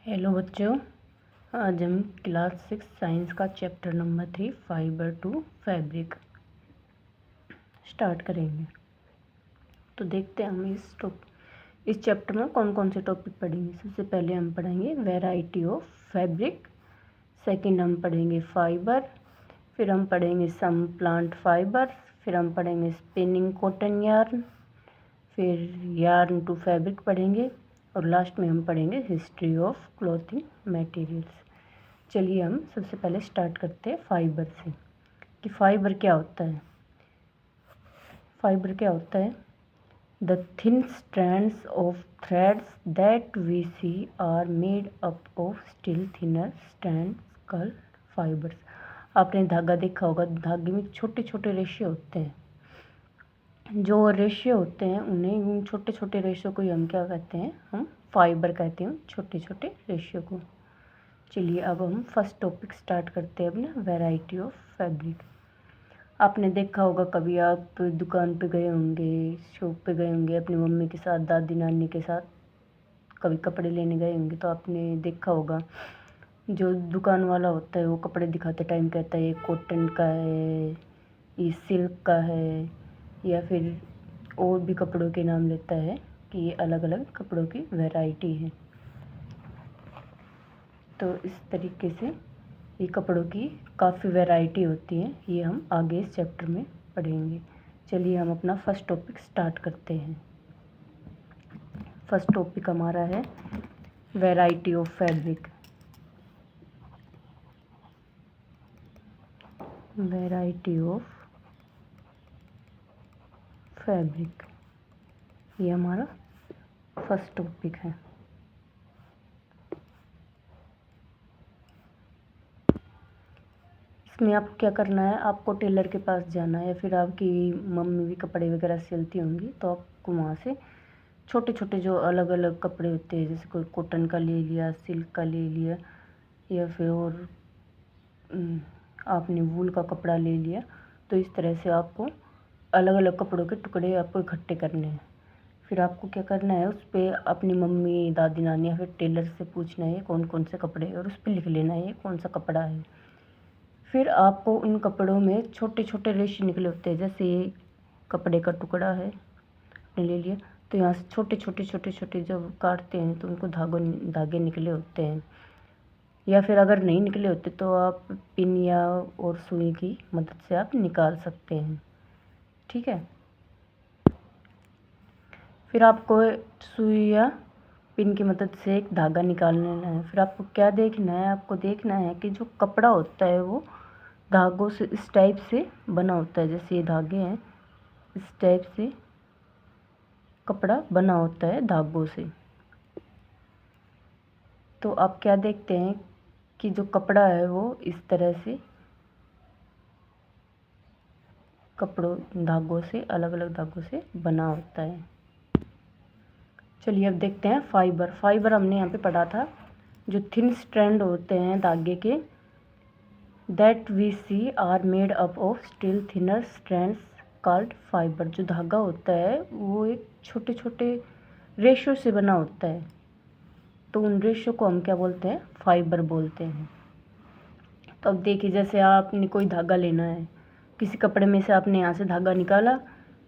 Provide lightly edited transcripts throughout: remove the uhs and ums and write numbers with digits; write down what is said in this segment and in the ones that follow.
Hello बच्चों, आज हम क्लास 6 साइंस का chapter number 3 fibre to fabric start करेंगे। तो देखते हैं हम इस चैप्टर में कौन कौन से टॉपिक पढ़ेंगे। सबसे पहले हम पढ़ेंगे वैरायटी ऑफ फैब्रिक, सेकंड हम पढ़ेंगे फाइबर, फिर हम पढ़ेंगे सम प्लांट फाइबर, फिर हम पढ़ेंगे स्पिनिंग कॉटन यार्न, फिर यार्न टू फैब्रिक पढ़ेंगे और लास्ट में हम पढ़ेंगे हिस्ट्री ऑफ क्लॉथिंग मटेरियल्स। चलिए हम सबसे पहले स्टार्ट करते हैं फाइबर से कि फाइबर क्या होता है। फाइबर क्या होता है? The thin strands of threads that we see are made up of still thinner strands called fibres. आपने धागा देखा होगा, धागे में छोटे छोटे रेशे होते हैं। जो रेशे होते हैं उन्हें, उन छोटे छोटे रेशों को हम क्या कहते हैं? हम फाइबर कहते हैं छोटे छोटे रेशों को। चलिए अब हम फर्स्ट टॉपिक स्टार्ट करते हैं अपना वैरायटी ऑफ फैब्रिक। आपने देखा होगा, कभी आप दुकान पे गए होंगे, शॉप पे गए होंगे अपनी मम्मी के साथ, दादी नानी के साथ, कभी कपड़े लेने गए होंगे तो आपने देखा होगा जो दुकान वाला होता है वो कपड़े दिखाते टाइम कहता है ये कॉटन का है, ये सिल्क का है, या फिर और भी कपड़ों के नाम लेता है कि ये अलग अलग कपड़ों की वैरायटी है। तो इस तरीके से ये कपड़ों की काफ़ी वैरायटी होती है, ये हम आगे इस चैप्टर में पढ़ेंगे। चलिए हम अपना फर्स्ट टॉपिक स्टार्ट करते हैं। फर्स्ट टॉपिक हमारा है variety of fabric. Variety of fabric, ये हमारा फर्स्ट टॉपिक है। इसमें आपको क्या करना है, आपको टेलर के पास जाना है, या फिर आपकी मम्मी भी कपड़े वगैरह सिलती होंगी तो आपको वहाँ से छोटे छोटे जो अलग अलग कपड़े होते हैं, जैसे कोई कॉटन का ले लिया, सिल्क का ले लिया, या फिर और आपने वूल का कपड़ा ले लिया, तो इस तरह से आपको अलग अलग कपड़ों के टुकड़े आपको इकट्ठे करने हैं। फिर आपको क्या करना है, उस पर अपनी मम्मी, दादी, नानी या फिर टेलर से पूछना है कौन कौन से कपड़े, और उस पर लिख लेना है कौन सा कपड़ा है। फिर आपको उन कपड़ों में छोटे छोटे रेशे निकले होते हैं, जैसे ये कपड़े का टुकड़ा है ले लिया, तो यहाँ से छोटे छोटे छोटे छोटे जब काटते हैं तो उनको धागे निकले होते हैं। या फिर अगर नहीं निकले होते तो आप पिन या और सुई की मदद से आप निकाल सकते हैं। ठीक है, फिर आपको सुई या पिन की मदद से एक धागा निकाल लेना है। फिर आपको क्या देखना है, आपको देखना है कि जो कपड़ा होता है वो धागों से इस टाइप से बना होता है, जैसे ये धागे हैं, इस टाइप से कपड़ा बना होता है धागों से। तो आप क्या देखते हैं कि जो कपड़ा है वो इस तरह से कपड़ों धागों से, अलग अलग धागों से बना होता है। चलिए अब देखते हैं फाइबर। फाइबर हमने यहाँ पे पढ़ा था, जो थिन स्ट्रैंड होते हैं धागे के, that we see are made up of still thinner strands called fibre. जो धागा होता है वो एक छोटे छोटे रेशो से बना होता है, तो उन रेशो को हम क्या बोलते हैं? फाइबर बोलते हैं। तो अब देखिए, जैसे आपने कोई धागा लेना है, किसी कपड़े में से आपने यहाँ से धागा निकाला,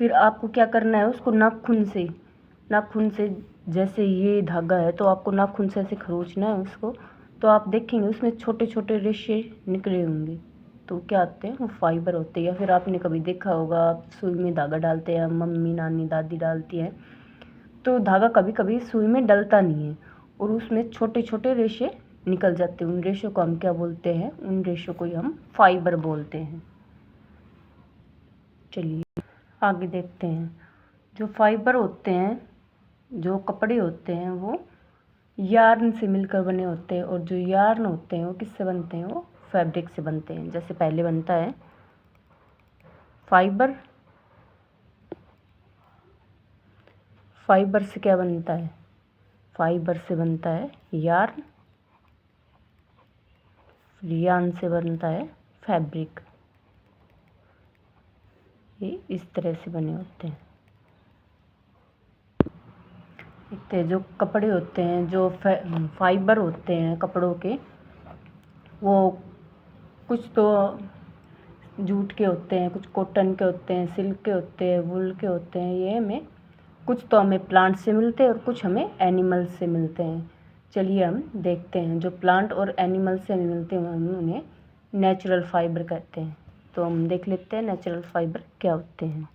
फिर आपको क्या करना है, उसको नाखून से जैसे ये धागा है तो आपको नाखून से ऐसे खरोंचना है उसको, तो आप देखेंगे उसमें छोटे छोटे रेशे निकले होंगे, तो क्या आते हैं? वो फाइबर होते हैं। या फिर आपने कभी देखा होगा, आप सुई में धागा डालते हैं, मम्मी, नानी, दादी डालती हैं, तो धागा कभी कभी सुई में डलता नहीं है और उसमें छोटे छोटे रेशे निकल जाते हैं। उन रेशों को हम क्या बोलते हैं? उन रेशों को ही हम फाइबर बोलते हैं। चलिए आगे देखते हैं। जो फाइबर होते हैं, जो कपड़े होते हैं, वो यार्न से मिलकर बने होते हैं, और जो यार्न होते हैं वो किससे बनते हैं? वो फैब्रिक से बनते हैं। जैसे पहले बनता है फाइबर, फाइबर से क्या बनता है? फाइबर से बनता है यार्न, यार्न से बनता है फैब्रिक। ये इस तरह से बने होते हैं। देखते जो कपड़े होते हैं, जो फाइबर होते हैं कपड़ों के, वो कुछ तो जूट के होते हैं, कुछ कॉटन के होते हैं, सिल्क के होते हैं, वूल के होते हैं। ये हमें कुछ तो हमें प्लांट से मिलते हैं और कुछ हमें एनिमल से मिलते हैं। चलिए हम देखते हैं। जो प्लांट और एनिमल से हमें मिलते हैं हम उन्हें नेचुरल फाइबर कहते हैं। तो हम देख लेते हैं नेचुरल फाइबर क्या होते हैं।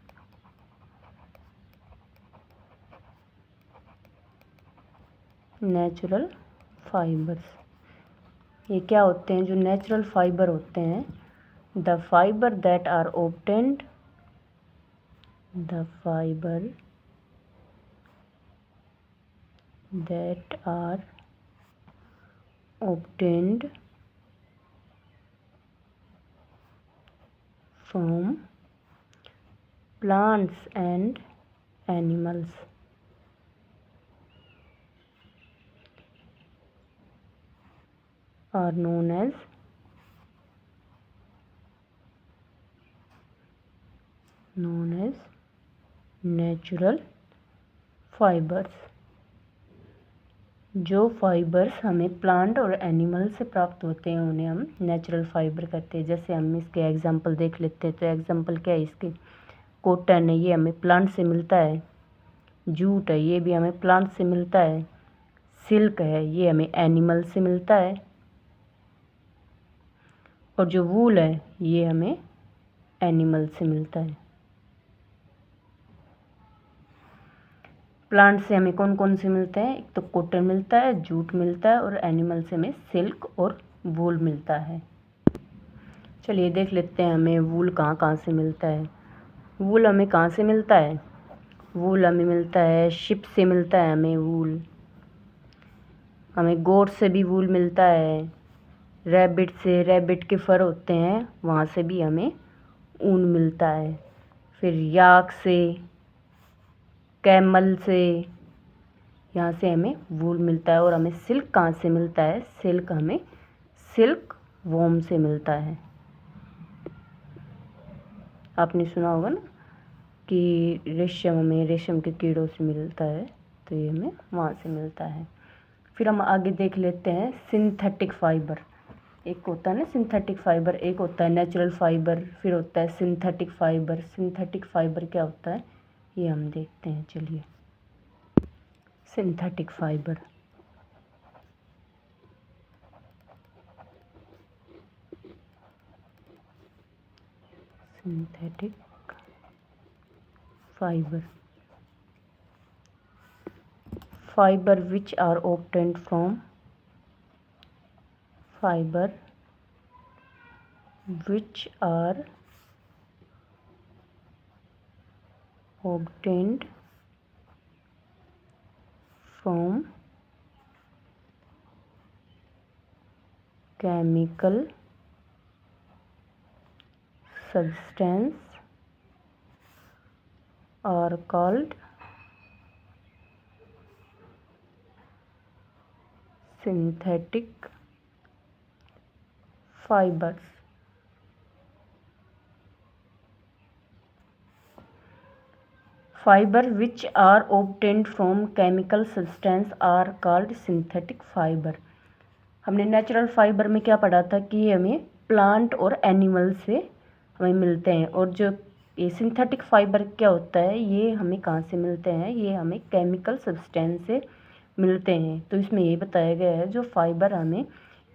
नेचुरल फाइबर्स ये क्या होते हैं? जो नेचुरल फाइबर होते हैं, the fibre that are obtained, the fibre that are obtained from plants and animals are known as natural fibers। जो फाइबर्स हमें प्लांट और एनिमल से प्राप्त होते हैं उन्हें हम नेचुरल फाइबर कहते हैं। जैसे हम इसके एग्जांपल देख लेते हैं। तो एग्जांपल क्या है इसके? कॉटन है, ये हमें प्लांट से मिलता है। जूट है, ये भी हमें प्लांट से मिलता है। सिल्क है, ये हमें एनिमल से मिलता है। और जो वूल है ये हमें एनिमल से मिलता है। प्लांट से हमें कौन कौन से मिलते हैं? एक तो कॉटन मिलता है, जूट मिलता है, और एनिमल से हमें सिल्क और वूल मिलता है। चलिए देख लेते हैं हमें वूल कहाँ कहाँ से मिलता है। वूल हमें कहाँ से मिलता है? वूल हमें मिलता है शिप से मिलता है हमें वूल। हमें गोट से भी वूल मिलता है। रैबिट से, रैबिट के फर होते हैं वहाँ से भी हमें ऊन मिलता है। फिर याक से, कैमल से, यहाँ से हमें वूल मिलता है। और हमें सिल्क कहाँ से मिलता है? सिल्क हमें सिल्क वॉर्म से मिलता है। आपने सुना होगा ना कि रेशम हमें रेशम के कीड़ों से मिलता है, तो ये हमें वहाँ से मिलता है। फिर हम आगे देख लेते हैं सिंथेटिक फाइबर। एक होता है ना सिंथेटिक फाइबर, एक होता है नेचुरल फाइबर, फिर होता है सिंथेटिक फाइबर। सिंथेटिक फाइबर क्या होता है ये हम देखते हैं। चलिए synthetic fibre, synthetic fibre, fibre which are obtained from fiber which are obtained from chemical substance are called synthetic fibers। Fibre which are obtained from chemical substance are called synthetic fiber। हमने natural fibre में क्या पढ़ा था कि ये हमें plant और animal से हमें मिलते हैं। और जो ये सिंथेटिक फाइबर क्या होता है, ये हमें कहाँ से मिलते हैं? ये हमें केमिकल सब्सटेंस से मिलते हैं। तो इसमें ये बताया गया है जो फाइबर हमें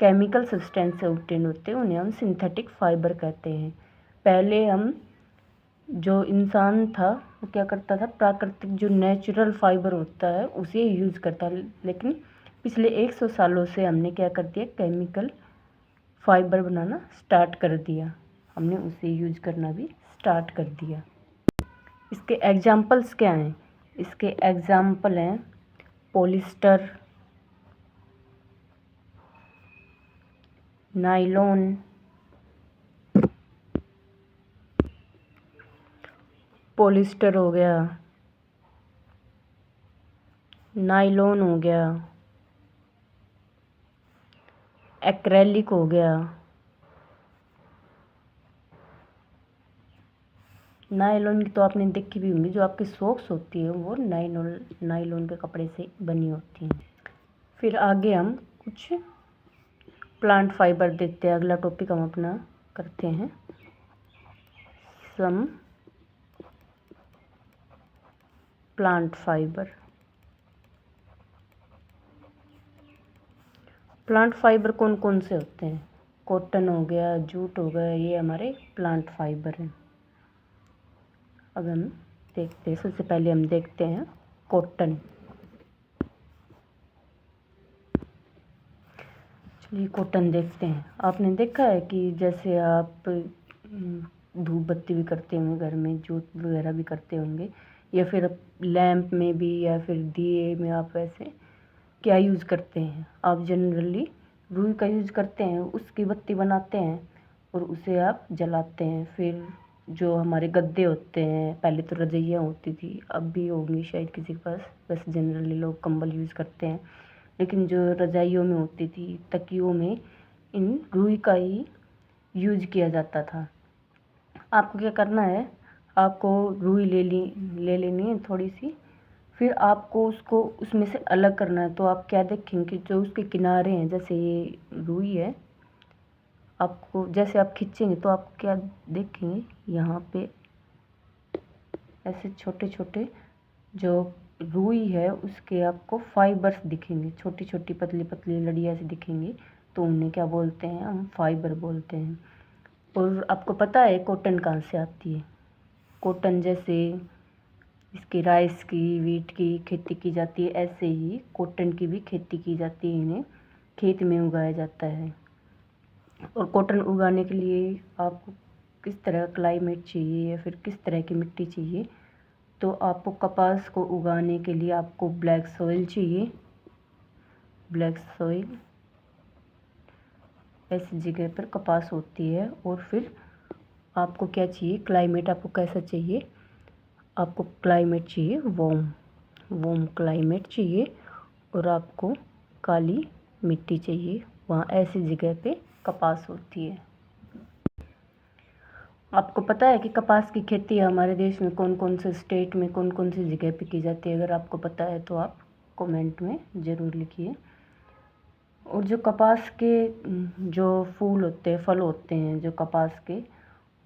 केमिकल सब्सटेंस से ऑब्टेन होते हैं उन्हें हम सिंथेटिक फाइबर कहते हैं। पहले हम जो इंसान था वो क्या करता था? प्राकृतिक जो नेचुरल फाइबर होता है उसे यूज़ करता है। लेकिन पिछले 100 सालों से हमने क्या कर दिया? केमिकल फाइबर बनाना स्टार्ट कर दिया। हमने उसे यूज़ करना भी स्टार्ट कर दिया। इसके एग्जाम्पल्स क्या हैं? इसके एग्जाम्पल हैं पॉलिस्टर, नायलॉन, पॉलिस्टर हो गया, नायलॉन हो गया, एक्रेलिक हो गया, नायलॉन की तो आपने देखी भी होंगी, जो आपकी सॉक्स होती है वो नायलॉन के कपड़े से बनी होती हैं। फिर आगे हम कुछ प्लांट फाइबर देखते हैं। अगला टॉपिक हम अपना करते हैं some plant fibre. Plant fibre कौन कौन से होते हैं? कॉटन हो गया, जूट हो गया, ये हमारे प्लांट फाइबर हैं। अब हम देखते हैं, सबसे पहले हम देखते हैं कॉटन। चलिए कॉटन देखते हैं। आपने देखा है कि जैसे आप धूप बत्ती भी करते होंगे घर में, जोत वगैरह भी करते होंगे, या फिर लैंप में भी, या फिर दिए में, आप वैसे क्या यूज़ करते हैं? आप जनरली रुई का यूज़ करते हैं, उसकी बत्ती बनाते हैं और उसे आप जलाते हैं। फिर जो हमारे गद्दे होते हैं, पहले तो रज़ाइयाँ होती थी, अब भी होंगी शायद किसी के पास, वैसे जनरली लोग कंबल यूज़ करते हैं, लेकिन जो रज़ाइयों में होती थी, तकियों में, इन रुई का ही यूज किया जाता था। आपको क्या करना है, आपको रुई ले लेनी है थोड़ी सी, फिर आपको उसको उसमें से अलग करना है। तो आप क्या देखेंगे कि जो उसके किनारे हैं, जैसे ये रुई है, आपको जैसे आप खींचेंगे तो आप क्या देखेंगे, यहाँ पे ऐसे छोटे छोटे जो रुई है उसके आपको फाइबर्स दिखेंगे, छोटी छोटी पतली पतली लड़ियाँ से दिखेंगी। तो उन्हें क्या बोलते हैं? हम फाइबर बोलते हैं। और आपको पता है कॉटन कहाँ से आती है? कॉटन जैसे इसकी राइस की, वीट की खेती की जाती है, ऐसे ही कॉटन की भी खेती की जाती है। इन्हें खेत में उगाया जाता है। और कॉटन उगाने के लिए आपको किस तरह का क्लाइमेट चाहिए या फिर किस तरह की मिट्टी चाहिए? तो आपको कपास को उगाने के लिए आपको ब्लैक सॉइल चाहिए। ब्लैक सॉइल ऐसी जगह पर कपास होती है। और फिर आपको क्या चाहिए? क्लाइमेट आपको कैसा चाहिए? आपको क्लाइमेट चाहिए वार्म क्लाइमेट चाहिए। और आपको काली मिट्टी चाहिए, वहाँ ऐसी जगह पे कपास होती है। आपको पता है कि कपास की खेती हमारे देश में कौन कौन से स्टेट में, कौन कौन सी जगह पे की जाती है? अगर आपको पता है तो आप कमेंट में ज़रूर लिखिए। और जो कपास के जो फूल होते हैं, फल होते हैं जो कपास के,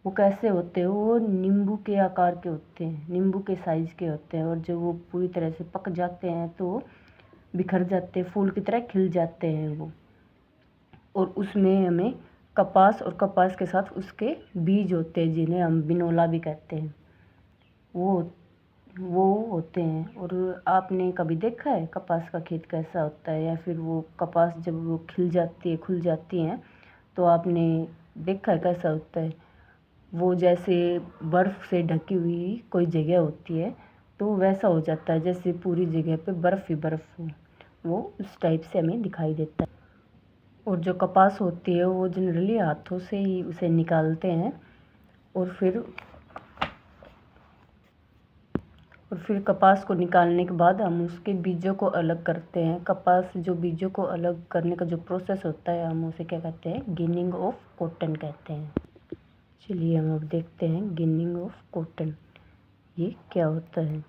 वो कैसे होते हैं? वो नींबू के आकार के होते हैं, नींबू के साइज़ के होते हैं। और जब वो पूरी तरह से पक जाते हैं तो बिखर जाते हैं, फूल की तरह खिल जाते हैं वो। और उसमें हमें कपास और कपास के साथ उसके बीज होते हैं, जिन्हें हम बिनोला भी कहते हैं, वो होते हैं। और आपने कभी देखा है कपास का खेत कैसा होता है? या फिर वो कपास जब वो खिल जाती है, खुल जाती हैं, तो आपने देखा है कैसा होता है? वो जैसे बर्फ़ से ढकी हुई कोई जगह होती है, तो वैसा हो जाता है, जैसे पूरी जगह पे बर्फ़ ही बर्फ़ हो। वो उस टाइप से हमें दिखाई देता है। और जो कपास होती है वो जनरली हाथों से ही उसे निकालते हैं। और फिर कपास को निकालने के बाद हम उसके बीजों को अलग करते हैं। कपास जो बीजों को अलग करने का जो प्रोसेस होता है, हम उसे क्या कहते हैं? गिनिंग ऑफ कॉटन कहते हैं। चलिए हम अब देखते हैं गिनिंग ऑफ कॉटन, ये क्या होता है।